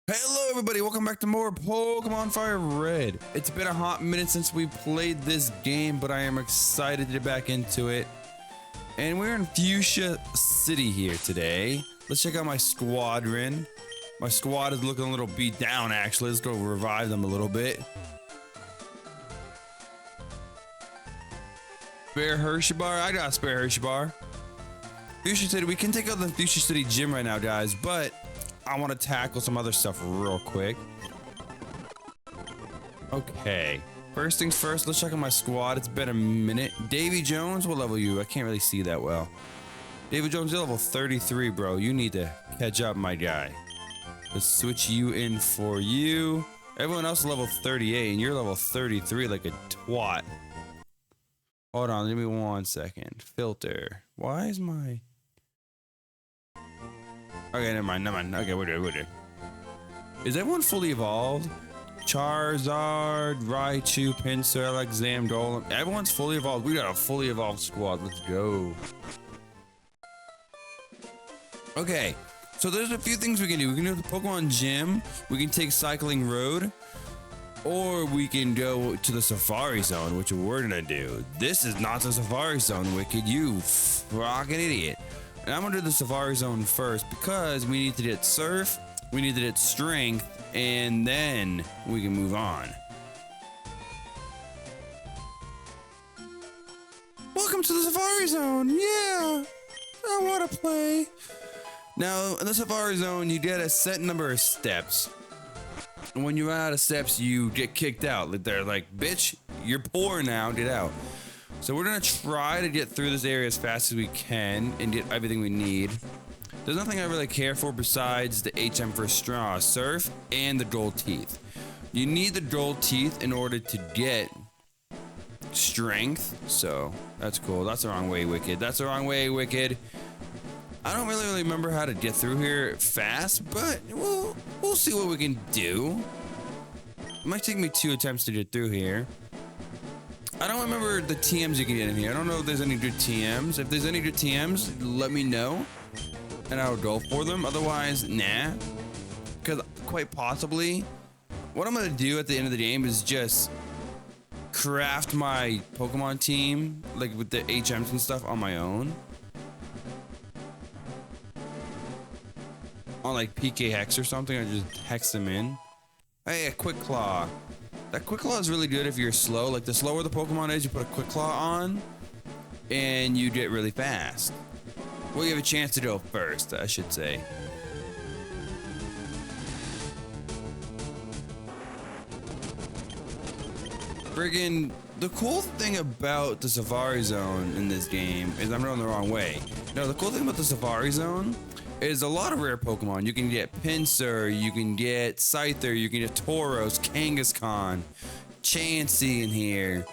Hello everybody, welcome back to more Pokemon FireRed. It's been a hot minute since we played this game, but I am excited to get back into it. And we're in Fuchsia City here today. Let's check out my squadron. My squad is looking a little beat down actually. Let's go revive them a little bit. Spare Hershey Bar? I got a spare Hershey Bar. Fuchsia City, we can take out the Fuchsia City gym right now, guys, but I want to tackle some other stuff real quick. Okay. First things first, let's check out my squad. It's been a minute. Davy Jones, what level are you? I can't really see that well. Davy Jones, you're level 33, bro. You need to catch up, my guy. Let's switch you in for you. Everyone else is level 38, and you're level 33 like a twat. Hold on, give me 1 second. Filter. Why is my... Okay, never mind. Okay, we're good. Is everyone fully evolved? Charizard, Raichu, Pinsir, Alakazam, Golem. Everyone's fully evolved. We got a fully evolved squad. Let's go. Okay, so there's a few things we can do. We can do the Pokemon Gym. We can take Cycling Road. Or we can go to the Safari Zone, which we're gonna do. This is not the Safari Zone, Wicked. You fucking idiot. And I'm gonna do the Safari Zone first because we need to get Surf, we need to get Strength, and then we can move on. Welcome to the Safari Zone. Yeah, I wanna play. Now, in the Safari Zone, you get a set number of steps. And when you run out of steps, you get kicked out. They're like, bitch, you're poor now, get out. So we're gonna try to get through this area as fast as we can and get everything we need. There's nothing I really care for besides the HM for Straw, Surf, and the Gold Teeth. You need the Gold Teeth in order to get Strength, so that's cool. That's the wrong way, Wicked. That's the wrong way, Wicked. I don't really remember how to get through here fast, but we'll see what we can do. It might take me 2 attempts to get through here. I don't remember the TMs you can get in here. I don't know if there's any good TMs. If there's any good TMs, let me know, and I'll go for them. Otherwise, nah. Because quite possibly, what I'm gonna do at the end of the game is just craft my Pokemon team, like with the HMs and stuff, on my own. On like PK Hex or something, I just hex them in. Hey, a Quick Claw. That Quick Claw is really good if you're slow. Like, the slower the Pokemon is, you put a Quick Claw on, and you get really fast. Well, you have a chance to go first, I should say. Friggin', the cool thing about the Safari Zone in this game is I'm going the wrong way. No, the cool thing about the Safari Zone is a lot of rare Pokemon. You can get Pinsir, you can get Scyther, you can get Tauros, Kangaskhan, Chansey in here.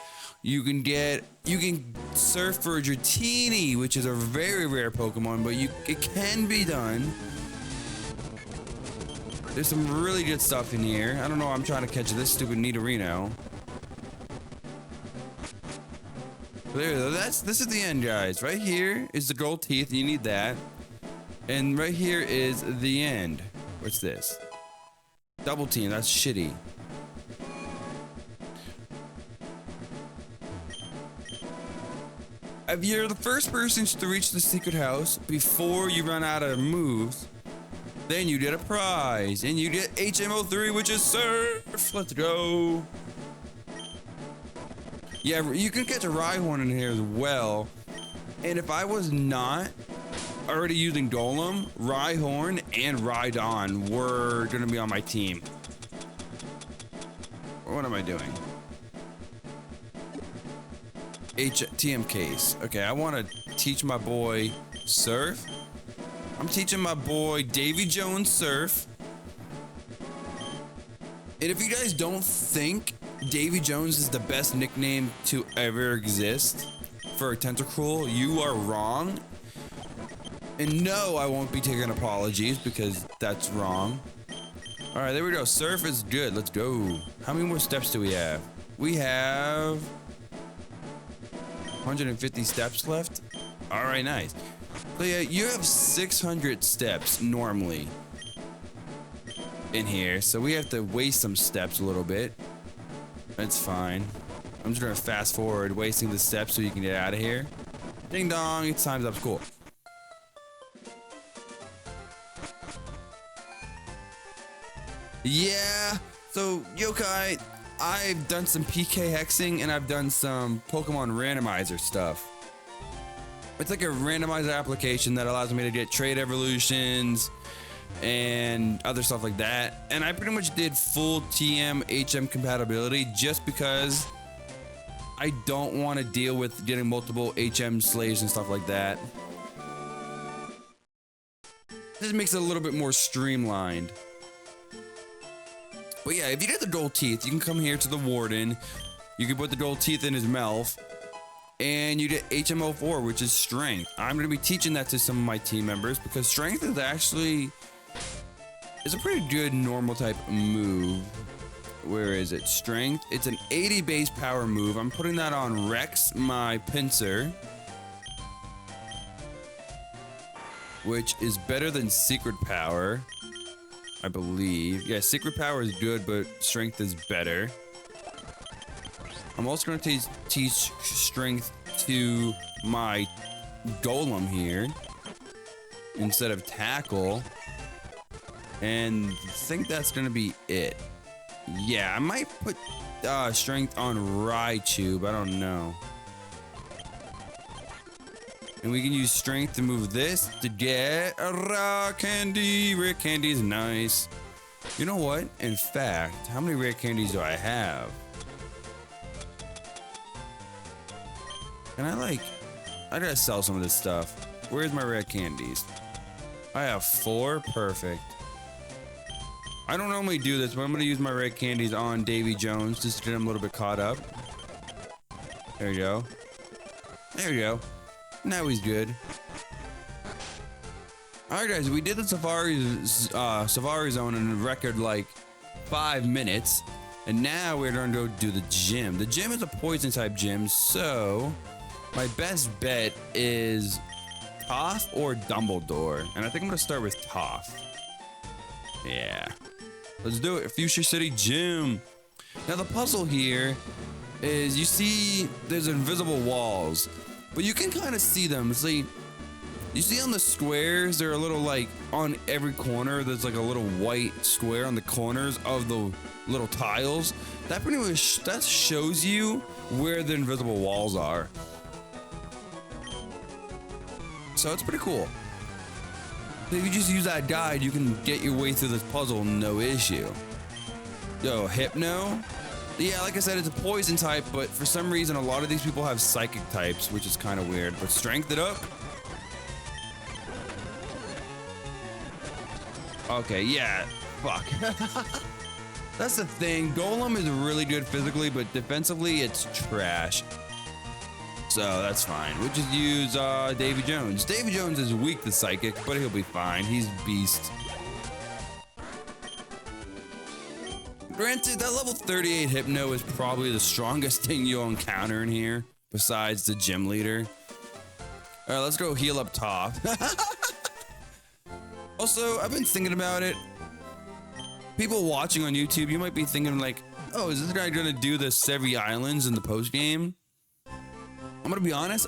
You can surf for Dratini, which is a very rare Pokemon, but it can be done. There's some really good stuff in here. I don't know, I'm trying to catch this stupid Nidorino. There, this is the end, guys. Right here is the Gold Teeth, you need that. And right here is the end. What's this? Double Team, that's shitty. If you're the first person to reach the secret house before you run out of moves, then you get a prize. And you get HM03, which is Surf. Let's go. Yeah, you can catch a Rhyhorn in here as well. And if I was not already using Golem, Rhyhorn, and Rhydon were gonna be on my team. What am I doing? TM case. Okay, I want to teach my boy Surf. I'm teaching my boy Davy Jones Surf. And if you guys don't think Davy Jones is the best nickname to ever exist for a Tentacruel, you are wrong. And no, I won't be taking apologies because that's wrong. All right, there we go. Surf is good. Let's go. How many more steps do we have? We have 150 steps left. All right, nice. So yeah, you have 600 steps normally. in here, so we have to waste some steps a little bit. That's fine. I'm just gonna fast forward, wasting the steps so you can get out of here. Ding dong, it's time's up. Cool. Yeah, so yokai, I've done some PK hexing and I've done some Pokemon randomizer stuff. It's like a randomizer application that allows me to get trade evolutions and other stuff like that. And I pretty much did full TM HM compatibility just because I don't want to deal with getting multiple HM slaves and stuff like that. This makes it a little bit more streamlined. But yeah, if you get the gold teeth, you can come here to the warden. You can put the gold teeth in his mouth. And you get HM04, which is strength. I'm going to be teaching that to some of my team members because strength is actually... it's a pretty good normal type move. Where is it? Strength. It's an 80 base power move. I'm putting that on Rex, my pincer. Which is better than secret power. I believe. Yeah, secret power is good, but strength is better. I'm also going to teach strength to my golem here instead of tackle. And I think that's going to be it. Yeah, I might put strength on Raichu, but I don't know. And we can use strength to move this to get a rare candy. Rare candy is nice. You know what? In fact, how many rare candies do I have? And I gotta sell some of this stuff. Where's my rare candies? I have 4. Perfect. I don't normally do this, but I'm gonna use my red candies on Davy Jones just to get him a little bit caught up. There you go. There you go. Now he's good. Alright guys, we did the Safari Zone in a record like 5 minutes. And now we're gonna go do the gym. The gym is a poison type gym, so my best bet is Toph or Dumbledore. And I think I'm gonna start with Toph. Yeah. Let's do it. Fuchsia City Gym. Now the puzzle here is you see there's invisible walls, but you can kind of see them. See, you see on the squares, they're a little like on every corner. There's like a little white square on the corners of the little tiles. That pretty much that shows you where the invisible walls are. So it's pretty cool. If you just use that guide, you can get your way through this puzzle no issue. Yo, Hypno? Yeah, like I said, it's a poison type, but for some reason, a lot of these people have psychic types, which is kind of weird. But strength it up. Okay, yeah. Fuck. That's the thing. Golem is really good physically, but defensively, it's trash. So that's fine. We'll just use Davy Jones. Davy Jones is weak to psychic, but he'll be fine. He's beast. Granted, that level 38 Hypno is probably the strongest thing you'll encounter in here, besides the gym leader. All right, let's go heal up Toph. Also, I've been thinking about it. People watching on YouTube, you might be thinking like, oh, is this guy gonna do the Sevi Islands in the post game? I'm gonna be honest.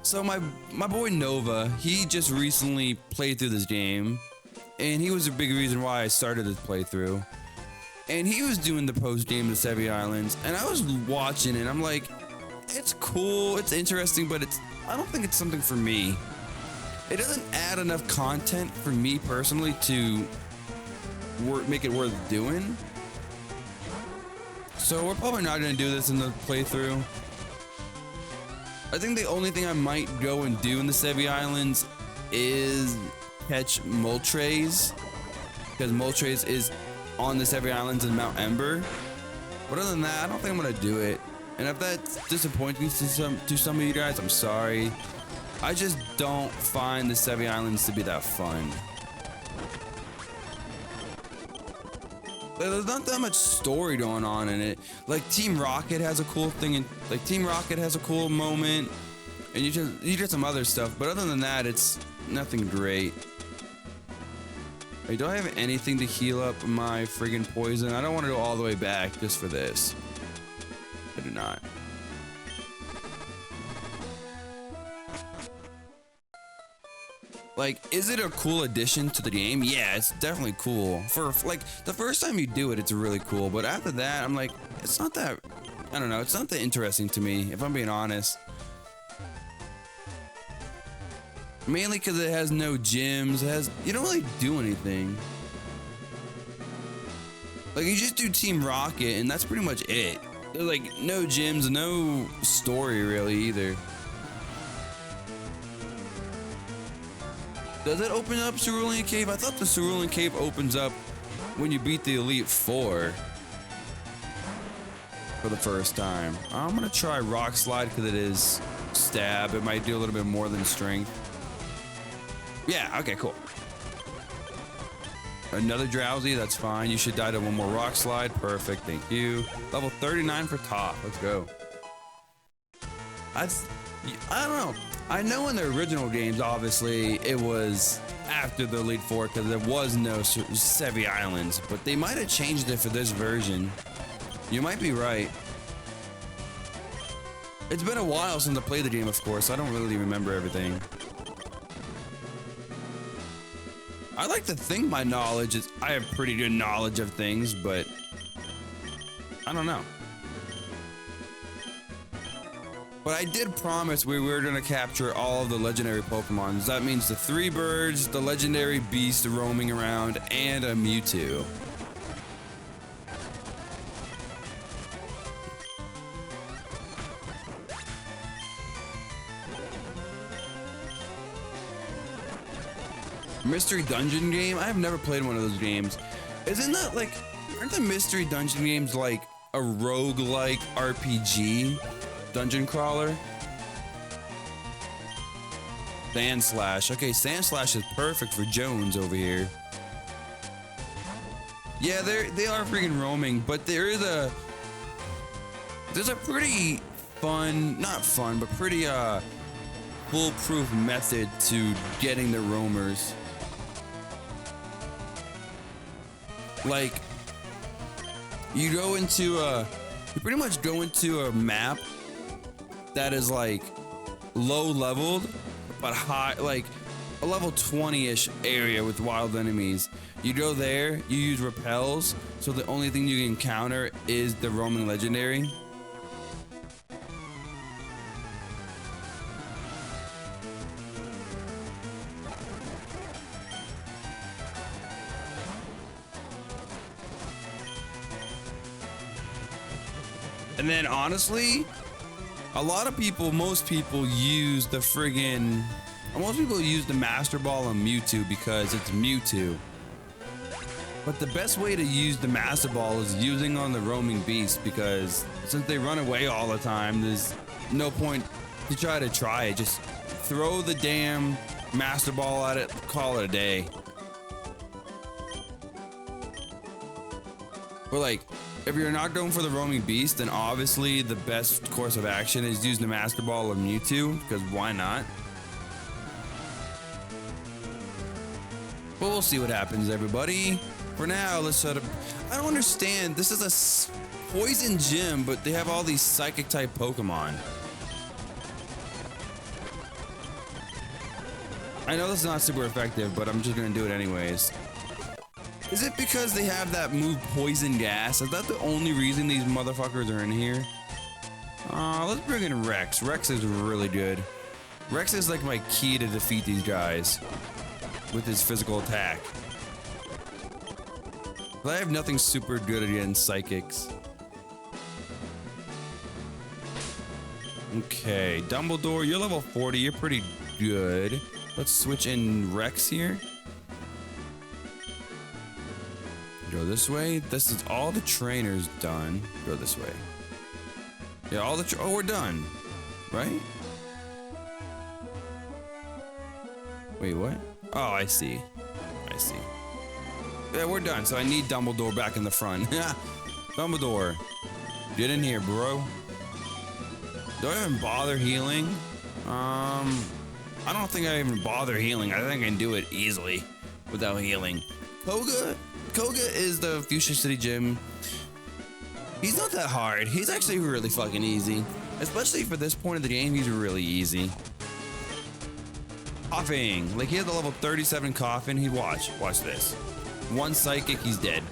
So my boy Nova, he just recently played through this game, and he was a big reason why I started this playthrough. And he was doing the post game of the Sevi Islands, and I was watching it. I'm like, it's cool, it's interesting, but I don't think it's something for me. It doesn't add enough content for me personally to make it worth doing. So we're probably not gonna do this in the playthrough. I think the only thing I might go and do in the Sevi Islands is catch Moltres, because Moltres is on the Sevi Islands in Mount Ember. But other than that, I don't think I'm gonna do it. And if that's disappointing to some of you guys, I'm sorry. I just don't find the Sevi Islands to be that fun. There's not that much story going on in it. Like Team Rocket has a cool thing, and like Team Rocket has a cool moment, and you get some other stuff. But other than that, it's nothing great. Hey, do I have anything to heal up my friggin' poison? I don't want to go all the way back just for this. I do not. Like, is it a cool addition to the game? Yeah, it's definitely cool. For like the first time you do it, it's really cool. But after that, I'm like, it's not that. I don't know. It's not that interesting to me, if I'm being honest. Mainly because it has no gyms. You don't really do anything. Like, you just do Team Rocket, and that's pretty much it. There's like no gyms, no story really either. Does it open up Cerulean Cave? I thought the Cerulean Cave opens up when you beat the Elite Four for the first time. I'm gonna try Rock Slide because it is stab. It might do a little bit more than strength. Yeah, okay, cool. Another Drowsy, that's fine. You should die to one more Rock Slide. Perfect, thank you. Level 39 for top. Let's go. I don't know. I know in the original games, obviously, it was after the Elite Four because there was no Sevi Islands, but they might have changed it for this version. You might be right. It's been a while since I played the game, of course. I don't really remember everything. I like to think my knowledge is... I have pretty good knowledge of things, but... I don't know. But I did promise we were going to capture all of the legendary Pokemons. That means the 3 birds, the legendary beast roaming around, and a Mewtwo. Mystery Dungeon game? I've never played one of those games. Isn't that like... Aren't the Mystery Dungeon games like a roguelike RPG? Dungeon crawler. Sandslash. Okay, Sandslash is perfect for Jones over here. Yeah, they are freaking roaming, but there's a pretty fun, not fun, but pretty foolproof method to getting the roamers. Like, you pretty much go into a map that is like low leveled but high, like a level 20-ish area with wild enemies. You go there, you use repels, so the only thing you can encounter is the roaming legendary. And then honestly, most people use the Master Ball on Mewtwo because it's Mewtwo. But the best way to use the Master Ball is using on the roaming beast, because since they run away all the time, there's no point to try it. Just throw the damn Master Ball at it, call it a day. But like, if you're not going for the roaming beast, then obviously the best course of action is using the Master Ball of Mewtwo, because why not? But we'll see what happens, everybody. For now, let's set up... I don't understand. This is a poison gym, but they have all these psychic type Pokemon. I know this is not super effective, but I'm just gonna do it anyways. Is it because they have that move Poison Gas? Is that the only reason these motherfuckers are in here? Let's bring in Rex. Rex is really good. Rex is like my key to defeat these guys with his physical attack. But I have nothing super good against psychics. Okay, Dumbledore, you're level 40. You're pretty good. Let's switch in Rex here. Go this way. This is all the trainers done. Go this way. Yeah, all the oh, we're done, right? Wait, what? Oh, I see. I see. Yeah, we're done. So I need Dumbledore back in the front. Dumbledore, get in here, bro. Do I even bother healing? I don't think I even bother healing. I think I can do it easily without healing. Koga is the Fuchsia City gym. He's not that hard. He's actually really fucking easy. Especially for this point of the game, he's really easy. Coughing. Like, he has a level 37 coughing. Watch this. One psychic, he's dead.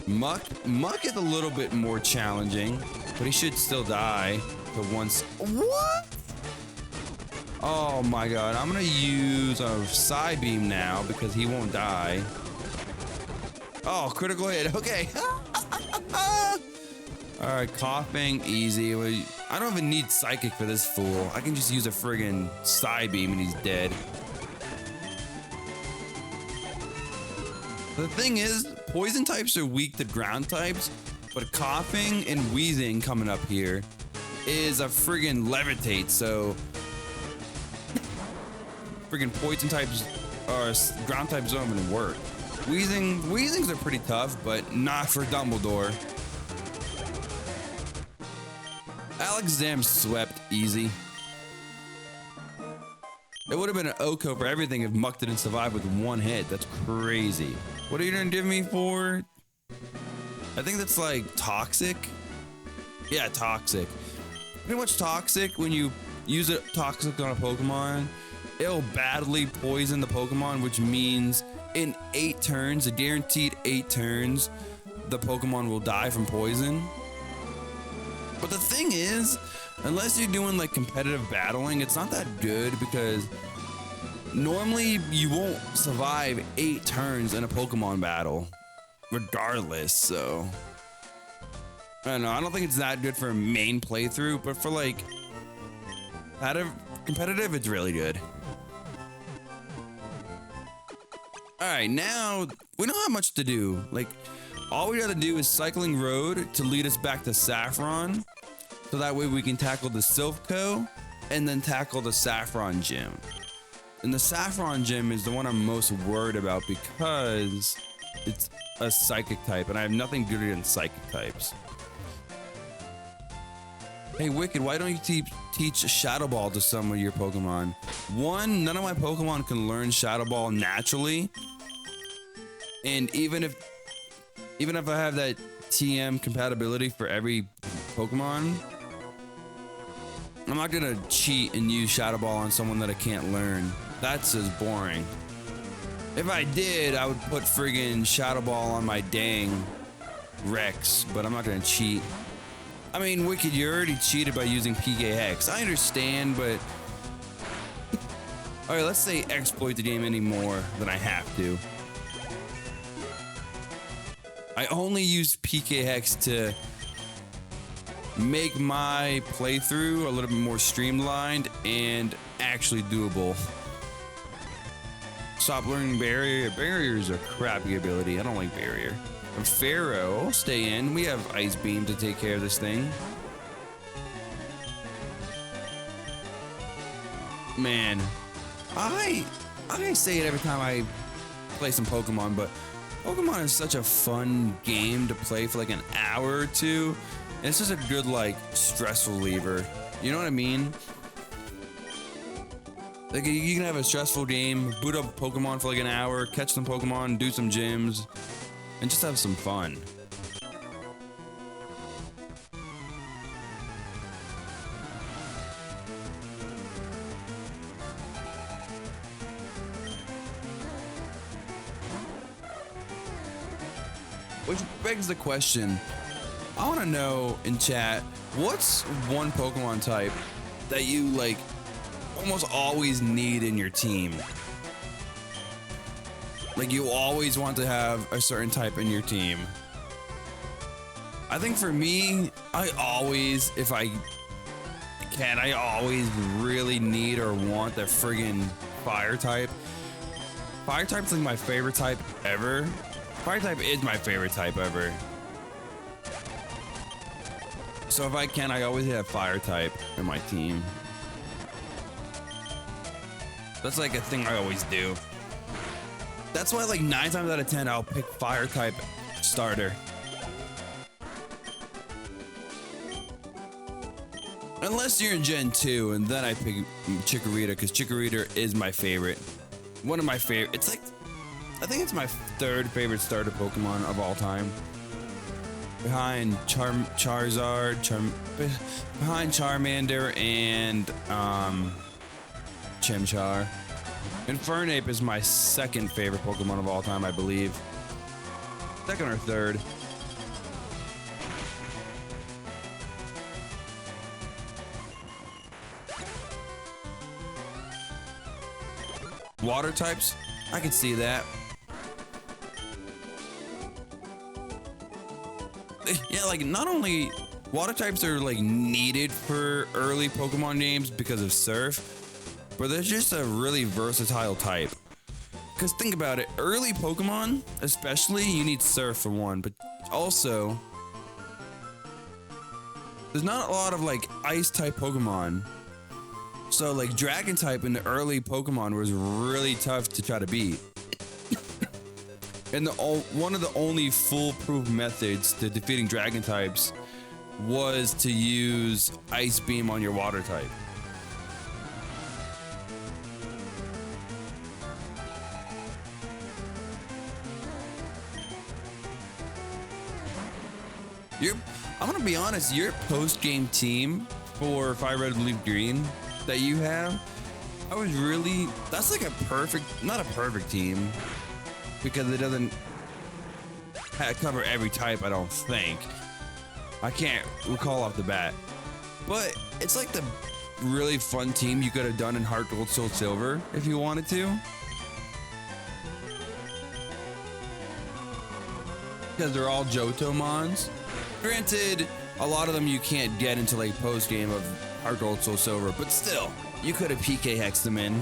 Muck is a little bit more challenging, but he should still die to once. What? Oh my god, I'm gonna use a side beam now because he won't die. Oh, critical hit. Okay. All right, coughing, easy. I don't even need psychic for this fool. I can just use a friggin' side beam and he's dead. The thing is, poison types are weak to ground types, but coughing and wheezing coming up here is a friggin' levitate, so friggin' poison types or ground types don't even work. Wheezings are pretty tough, but not for Dumbledore. Alakazam swept easy. It would have been an Oko for everything if Muck didn't survive with one hit. That's crazy. What are you gonna give me for? I think that's like toxic. Yeah, toxic. Pretty much toxic. When you use it toxic on a Pokemon, it'll badly poison the Pokemon, which means in 8 turns, a guaranteed 8 turns, the Pokemon will die from poison. But the thing is, unless you're doing like competitive battling, it's not that good because normally you won't survive 8 turns in a Pokemon battle, regardless. So I don't know. I don't think it's that good for a main playthrough, but for like competitive, it's really good. All right, now we don't have much to do. Like, all we gotta do is Cycling Road to lead us back to Saffron, so that way we can tackle the Silphco and then tackle the Saffron Gym. And the Saffron Gym is the one I'm most worried about because it's a Psychic type, and I have nothing good against Psychic types. Hey, Wicked, why don't you teach Shadow Ball to some of your Pokemon? One, none of my Pokemon can learn Shadow Ball naturally, and even if I have that TM compatibility for every Pokemon, I'm not gonna cheat and use Shadow Ball on someone that I can't learn. That's just boring. If I did, I would put friggin' Shadow Ball on my dang Rex, but I'm not gonna cheat. I mean, Wicked, you already cheated by using PK Hex. I understand, but all right, let's say exploit the game any more than I have to. I only use PK Hex to make my playthrough a little bit more streamlined and actually doable. Stop learning Barrier. Barrier is a crappy ability. I don't like Barrier. And Pharaoh, I'll stay in. We have Ice Beam to take care of this thing. Man, I say it every time I play some Pokemon, but Pokemon is such a fun game to play for like an hour or two. And it's just a good like stress reliever. You know what I mean? Like you can have a stressful game, boot up Pokemon for like an hour, catch some Pokemon, do some gyms, and just have some fun. Which begs the question, I want to know in chat, what's one Pokemon type that you like almost always need in your team? Like you always want to have a certain type in your team. I think for me, I always, if I can, I always really need or want the friggin' fire type. Fire type's like my favorite type ever. Fire type is my favorite type ever. So if I can, I always have fire type in my team. That's like a thing I always do. That's why like 9 times out of 10, I'll pick fire type starter. Unless you're in Gen 2, and then I pick Chikorita, because Chikorita is my favorite. One of my favorite. I think it's my third favorite starter Pokemon of all time. Behind behind Charmander and Chimchar. Infernape is my second favorite Pokemon of all time, I believe. Second or third. Water types, I could see that. Yeah, like not only water types are like needed for early Pokemon games because of Surf, but they're just a really versatile type. Because think about it, early Pokemon, especially, you need Surf for one, but also there's not a lot of like ice type Pokemon. So like Dragon type in the early Pokemon was really tough to try to beat. And one of the only foolproof methods to defeating Dragon types was to use Ice Beam on your water type. I'm gonna be honest, your post-game team for FireRed Blue Green that you have, that's like a perfect, not a perfect team, because it doesn't cover every type, I don't think. I can't recall off the bat, but it's like the really fun team you could have done in Heart Gold Soul Silver if you wanted to. Because they're all Johto mons. Granted, a lot of them you can't get into like post game of Heart Gold Soul Silver, but still, you could have PK hexed them in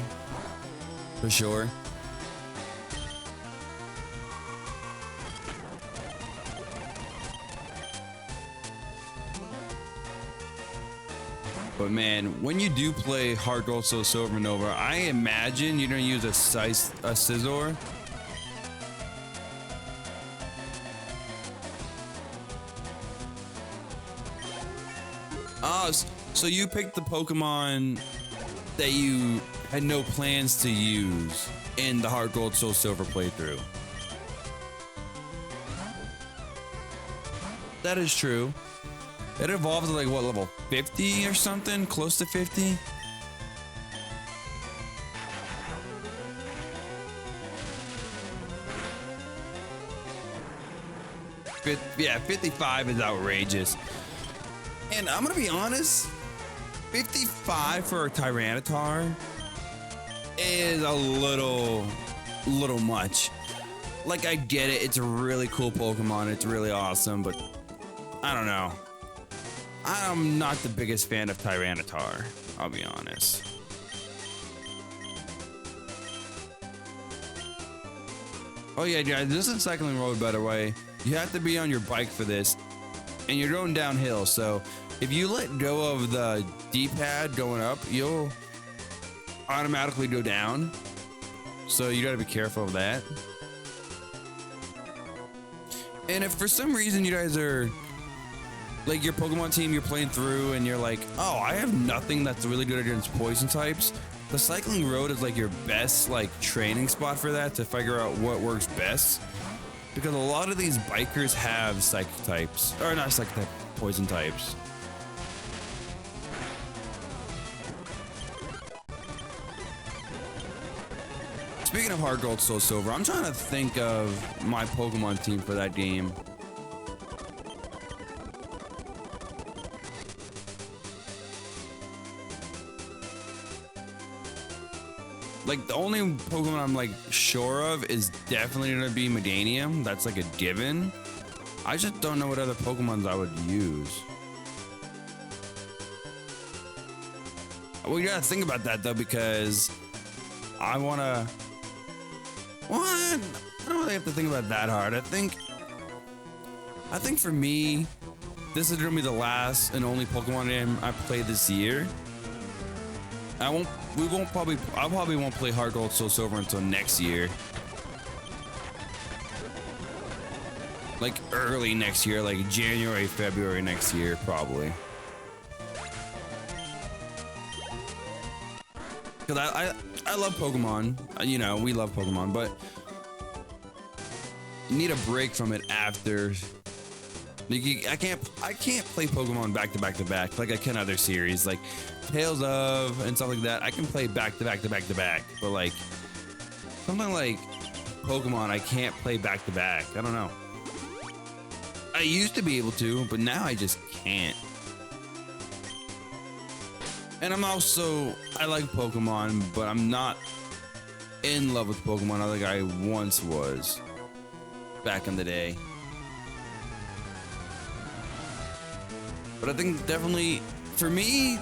for sure. But man, when you do play Heart Gold Soul Silver Nova, I imagine you're gonna use a Scizor. Oh, so you picked the Pokemon that you had no plans to use in the Heart Gold Soul Silver playthrough. That is true. It evolves at like what, level 50 or something? Close to 50? Yeah, 55 is outrageous. And I'm gonna be honest, 55 for a Tyranitar is a little much. Like, I get it, it's a really cool Pokemon, it's really awesome, but I don't know. I'm not the biggest fan of Tyranitar, I'll be honest. Oh yeah, guys, this is Cycling Road, by the way. You have to be on your bike for this, and you're going downhill, so if you let go of the D-pad going up, you'll automatically go down. So you gotta be careful of that. And if for some reason you guys are, like your Pokemon team you're playing through and you're like, oh, I have nothing that's really good against poison types, the Cycling Road is like your best like training spot for that, to figure out what works best. Because a lot of these bikers have psychic types, or not psychic type, poison types. Speaking of Heart Gold Soul Silver, I'm trying to think of my Pokemon team for that game. Like, the only Pokemon I'm like sure of is definitely gonna be Meganium. That's like a given. I just don't know what other Pokemons I would use. We gotta think about that though, because I wanna. What? I don't really have to think about it that hard. I think for me, this is gonna be the last and only Pokemon game I play this year. I probably won't play Heart Gold Soul Silver until next year. Like early next year, like January, February next year, probably. Cause I love Pokemon, you know, we love Pokemon, but need a break from it after. I can't play Pokemon back to back to back like I can other series like Tales of and stuff like that. I can play back to back to back to back, but like something like Pokemon, I can't play back to back. I don't know. I used to be able to, but now I just can't. And I like Pokemon, but I'm not in love with Pokemon like I once was back in the day. But I think definitely, for me,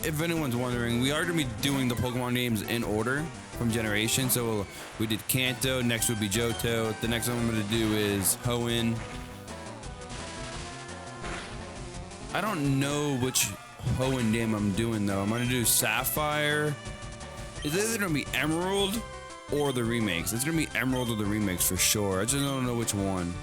if anyone's wondering, we are going to be doing the Pokemon names in order from generation. So we did Kanto, next would be Johto. The next one I'm going to do is Hoenn. I don't know which Hoenn name I'm doing though. I'm going to do Sapphire. It's either going to be Emerald or the remakes. It's going to be Emerald or the remakes for sure. I just don't know which one.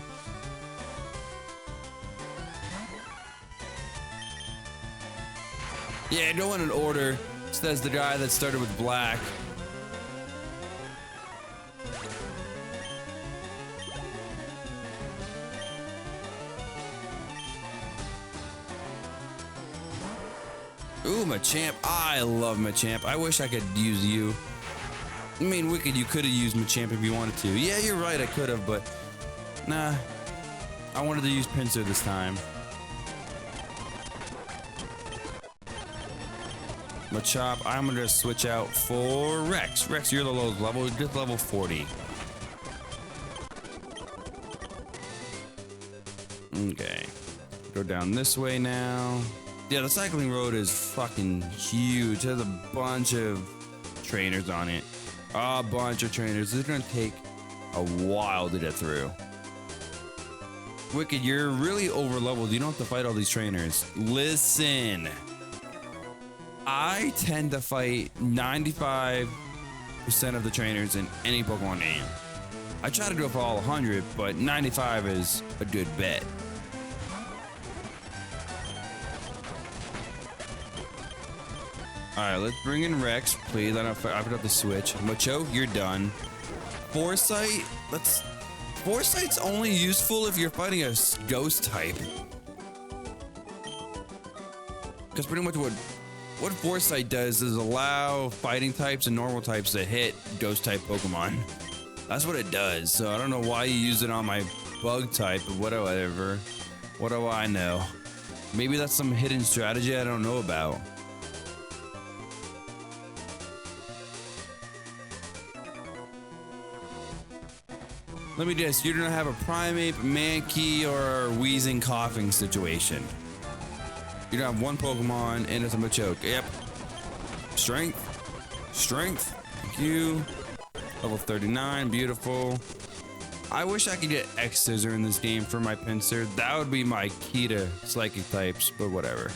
Yeah, go in an order. Says the guy that started with black. Ooh, Machamp. I love Machamp. I wish I could use you. I mean, Wicked, you could have used Machamp if you wanted to. Yeah, you're right, I could have, but nah. I wanted to use Pinsir this time. Machop, I'm gonna switch out for Rex. Rex, you're the lowest level, just level 40. Okay. Go down this way now. Yeah, the cycling road is fucking huge. There's a bunch of trainers on it. A bunch of trainers. This is gonna take a while to get through. Wicked, you're really over leveled. You don't have to fight all these trainers. Listen. I tend to fight 95% of the trainers in any Pokemon game. I try to go for all 100, but 95 is a good bet. Alright, let's bring in Rex, please. I forgot to switch. Machoke, you're done. Foresight, Foresight's only useful if you're fighting a ghost type. Because pretty much what Foresight does is allow fighting types and normal types to hit ghost type Pokemon. That's what it does. So I don't know why you use it on my bug type, but whatever. What do I know? Maybe that's some hidden strategy I don't know about. Let me guess, you're gonna have a Primeape, Mankey, or Wheezing Coughing situation. You're gonna have one Pokemon and it's a Machoke. Yep. Strength. Thank you. Level 39, beautiful. I wish I could get X-Scissor in this game for my Pinsir. That would be my key to Psychic types, but whatever.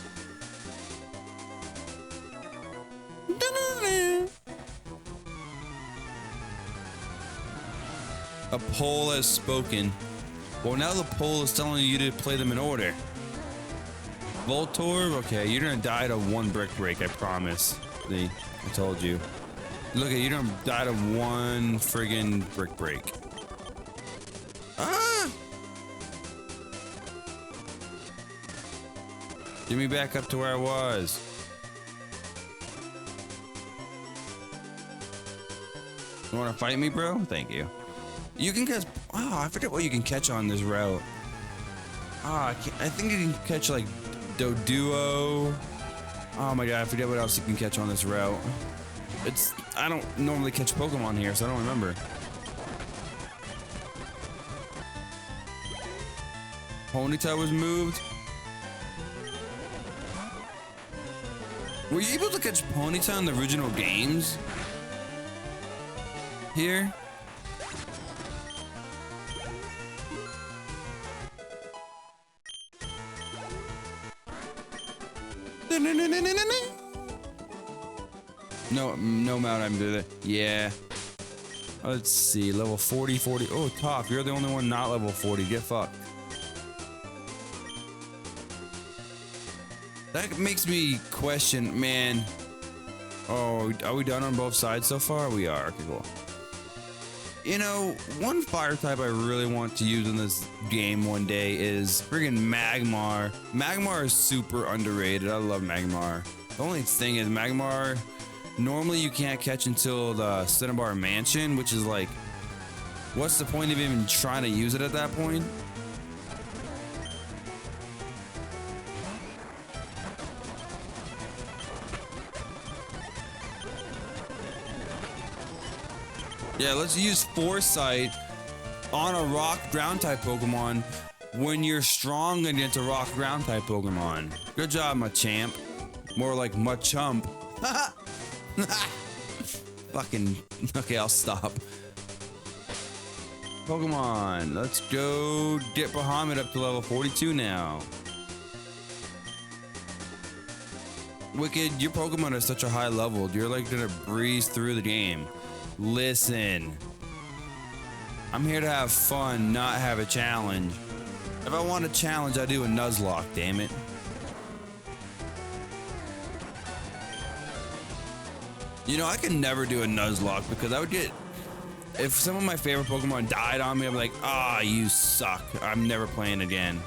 A poll has spoken. Well, now the poll is telling you to play them in order. Voltorb, okay, you're gonna die to one Brick Break, I promise. See, I told you. Look at, you're gonna die to one friggin' Brick Break. Ah! Get me back up to where I was. You wanna fight me, bro? Thank you. You can catch, oh, I forget what you can catch on this route. Ah, I think you can catch like Doduo. Oh my god, I forget what else you can catch on this route. I don't normally catch Pokemon here, so I don't remember. Ponyta was moved. Were you able to catch Ponyta in the original games? Here? No amount I'm doing it. Yeah. Let's see, level 40. Oh, Toph, you're the only one not level 40. Get fucked. That makes me question, man. Oh, are we done on both sides so far? We are. Okay, cool. You know, one fire type I really want to use in this game one day is friggin' Magmar. Magmar is super underrated. I love Magmar. The only thing is Magmar, normally you can't catch until the Cinnabar Mansion, which is like, what's the point of even trying to use it at that point? Yeah, let's use Foresight on a rock ground type Pokemon when you're strong against a rock ground type Pokemon. Good job, Machamp. More like Machamp. Fucking. Okay, I'll stop. Pokemon, let's go get Bahamut up to level 42 now. Wicked, your Pokemon are such a high level. You're like gonna breeze through the game. Listen, I'm here to have fun, not have a challenge. If I want a challenge, I do a Nuzlocke, damn it. You know, I could never do a Nuzlocke because I would get... If some of my favorite Pokemon died on me, I'm like, ah, you suck. I'm never playing again.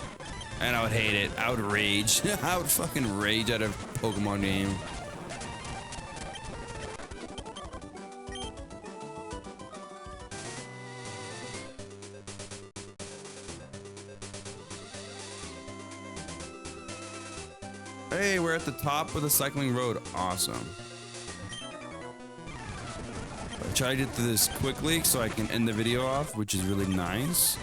And I would hate it. I would rage. I would fucking rage at a Pokemon game. Hey, we're at the top of the cycling road. Awesome. I tried to get through this quickly so I can end the video off, which is really nice.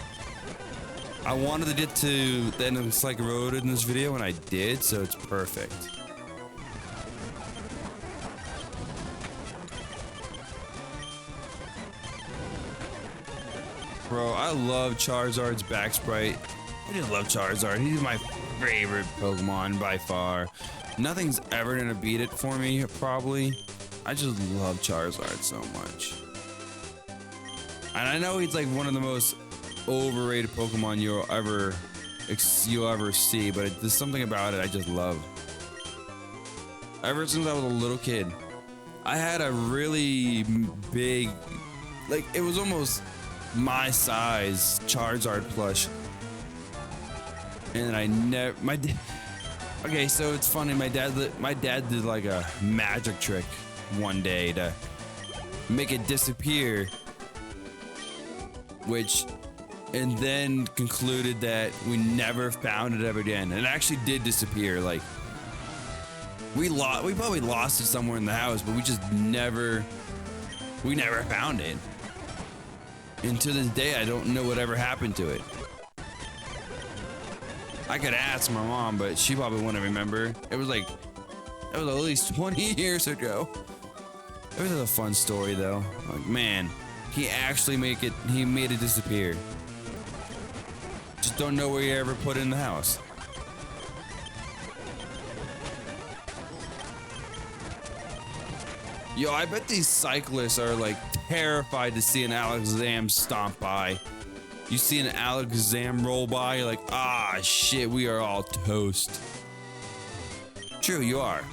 I wanted to get to the end of the cycling road in this video, and I did, so it's perfect. Bro, I love Charizard's back sprite. I just love Charizard. He's my favorite Pokemon by far. Nothing's ever gonna beat it for me, probably. I just love Charizard so much. And I know he's like one of the most overrated Pokemon you'll ever see, but there's something about it I just love. Ever since I was a little kid, I had a really big, like it was almost my size Charizard plush. And I never, okay, so it's funny. My dad did like a magic trick one day to make it disappear, and then concluded that we never found it ever again. And it actually did disappear. Like we probably lost it somewhere in the house, but we never found it. And to this day, I don't know whatever happened to it. I could ask my mom, but she probably wouldn't remember. It was at least 20 years ago. It was a fun story though. Like, man, he actually made it disappear. Just don't know where you ever put it in the house. Yo, I bet these cyclists are like terrified to see an Alakazam stomp by. You see an Alakazam roll by, you're like, ah, shit, we are all toast. True, you are.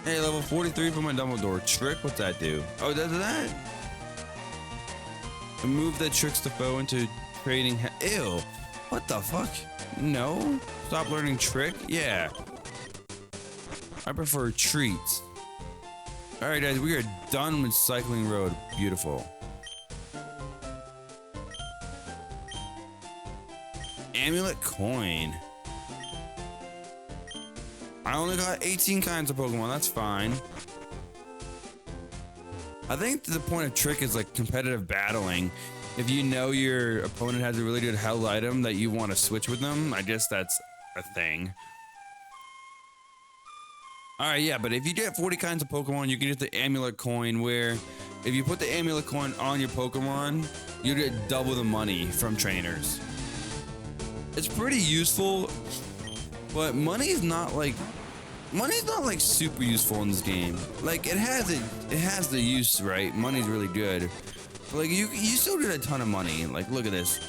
Hey, level 43 for my Dumbledore. Trick, what's that do? Oh, does that? Move that tricks the foe into trading. Ew, what the fuck? No, stop learning trick. Yeah, I prefer treats. All right, guys, we are done with cycling road. Beautiful. Amulet coin. I only got 18 kinds of Pokemon. That's fine. I think the point of trick is like competitive battling. If you know your opponent has a really good held item that you want to switch with them, I guess that's a thing. Alright, yeah, but if you get 40 kinds of Pokemon, you can get the Amulet Coin, where if you put the Amulet Coin on your Pokemon, you get double the money from trainers. It's pretty useful, but money's not like super useful in this game. Like it has the use, right? Money's really good. But like you still get a ton of money. Like look at this.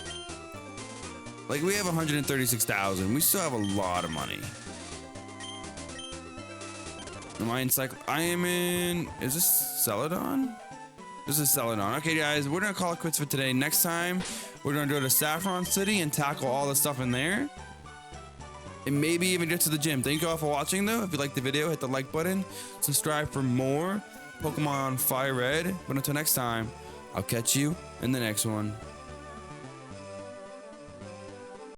Like, we have 136,000. We still have a lot of money. Am I in cycle? I am in. Is this Celadon? This is Celadon. Okay, guys, we're gonna call it quits for today. Next time, we're gonna go to Saffron City and tackle all the stuff in there. And maybe even get to the gym. Thank you all for watching, though. If you liked the video, hit the like button. Subscribe for more Pokemon FireRed. But until next time, I'll catch you in the next one.